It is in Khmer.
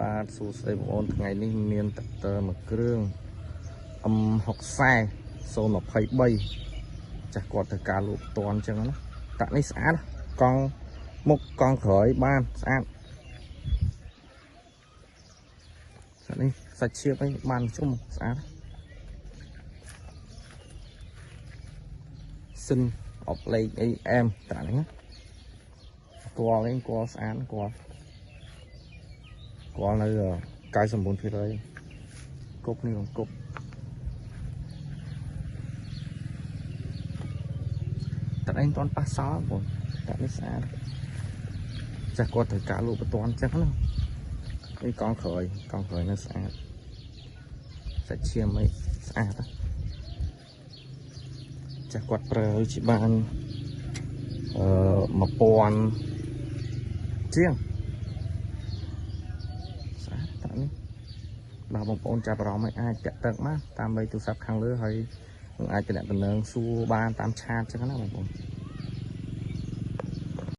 បាទសួស្តីបងប្អូនថ្ងៃនេះមានតតើមួយគ្រឿង M60 023 ចាស់គាត់ទៅការលក់ផ្ទាន់អញ្ចឹងណាតាក់នេះស្អាតកង់មុខកង់ក្រោយបានស្អាតតាក់នេះសាច់ឈៀបឯងបានជុំស្អាតសិនអបលេខអីអែមតាក់នេះណាគាត់ឯងគាត់ស្អាតគាត់នៅ 99% គប់នេះគប់តែឯងមិនប៉ះសល់បងតែនេះស្អាតចាស់គាត់ត្រូវការលក់បន្ទាន់ចឹងណានេះកង់ក្រោយនៅស្អាតសាច់ឈាមអីស្អាតចាស់គាត់ប្រើជាបាន1000ជាងស្អាតតានេះបាទបងប្អូនចាប់អារម្មណ៍អាចតាក់ទងបានតាមលេខទូរស័ព្ទខាងលើហើយនឹងអាចតំណែងសួរបានតាមឆាតចឹងណាបងប្អូន